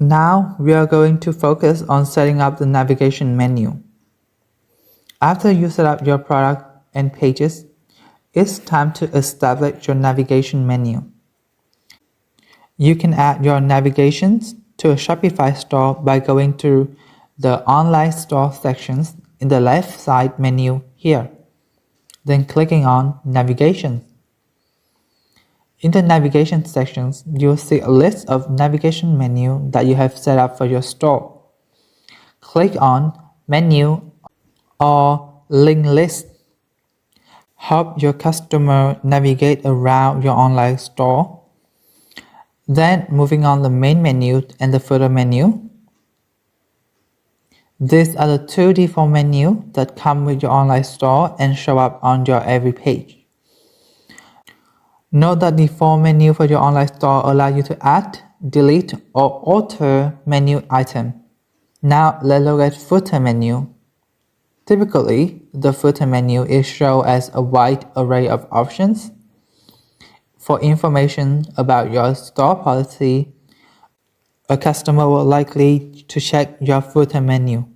Now we are going to focus on setting up the navigation menu. After you set up your product and pages, it's time to establish your navigation menu. You can add your navigations to a Shopify store by going to the online store sections in the left side menu here, then clicking on Navigation. In the navigation sections, you'll see a list of navigation menu that you have set up for your store. Click on Menu or Link List. Help your customer navigate around your online store. Then moving on the main menu and the footer menu. These are the two default menus that come with your online store and show up on your every page. Note that the default menu for your online store allows you to add, delete, or alter menu item. Now let's look at footer menu. Typically, the footer menu is shown as a wide array of options. For information about your store policy, a customer will likely to check your footer menu.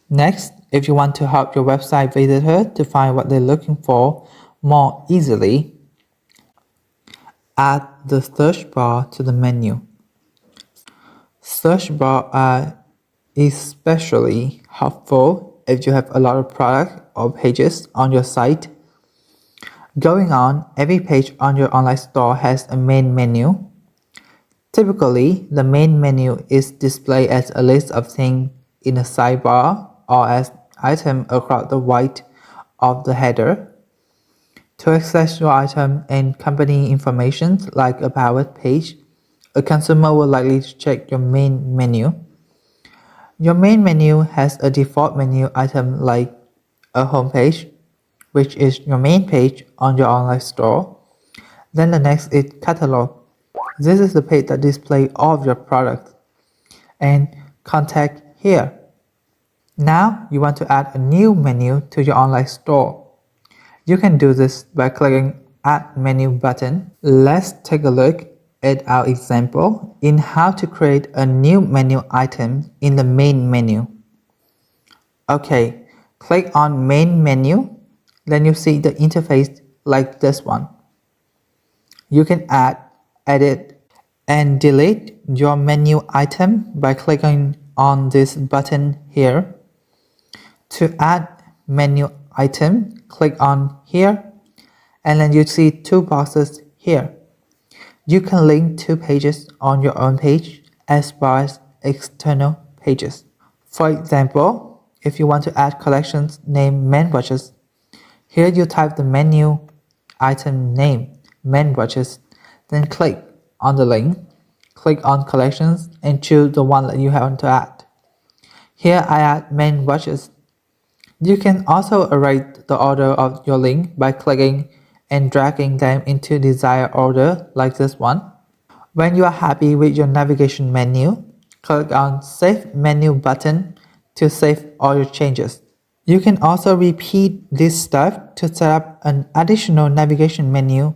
Next, if you want to help your website visitor to find what they're looking for more easily, add the search bar to the menu. Search bars are especially helpful if you have a lot of products or pages on your site. Going on, every page on your online store has a main menu. Typically, the main menu is displayed as a list of things in a sidebar or as items across the right of the header. To access your item and company information like a About page, a consumer will likely check your main menu. Your main menu has a default menu item like a home page, which is your main page on your online store. Then the next is catalog. This is the page that displays all of your products. And contact here. Now you want to add a new menu to your online store. You can do this by clicking Add Menu button. Let's take a look at our example in how to create a new menu item in the main menu. Okay, click on Main Menu, then you see the interface like this one. You can add, edit, and delete your menu item by clicking on this button here. To add menu item, click on here, and then you see two boxes here. You can link two pages on your own page as well as external pages. For example, if you want to add collections named Men Watches, here you type the menu item name, Men Watches, then click on the link, click on collections, and choose the one that you want to add. Here I add Men Watches. You can also arrange the order of your link by clicking and dragging them into desired order like this one. When you are happy with your navigation menu, click on Save Menu button to save all your changes. You can also repeat this step to set up an additional navigation menu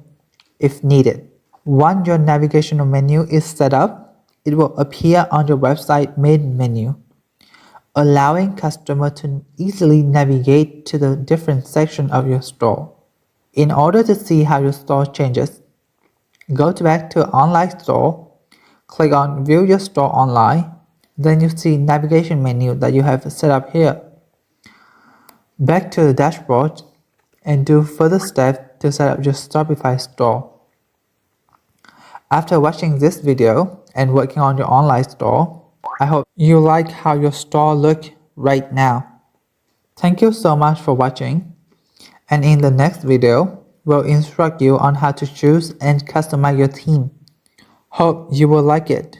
if needed. Once your navigational menu is set up, it will appear on your website main menu, allowing customers to easily navigate to the different sections of your store. In order to see how your store changes, go back to Online Store, click on View Your Store Online, then you see navigation menu that you have set up here. Back to the dashboard and do further steps to set up your Shopify store. After watching this video and working on your online store, I hope you like how your store looks right now. Thank you so much for watching, and in the next video, we'll instruct you on how to choose and customize your theme. Hope you will like it.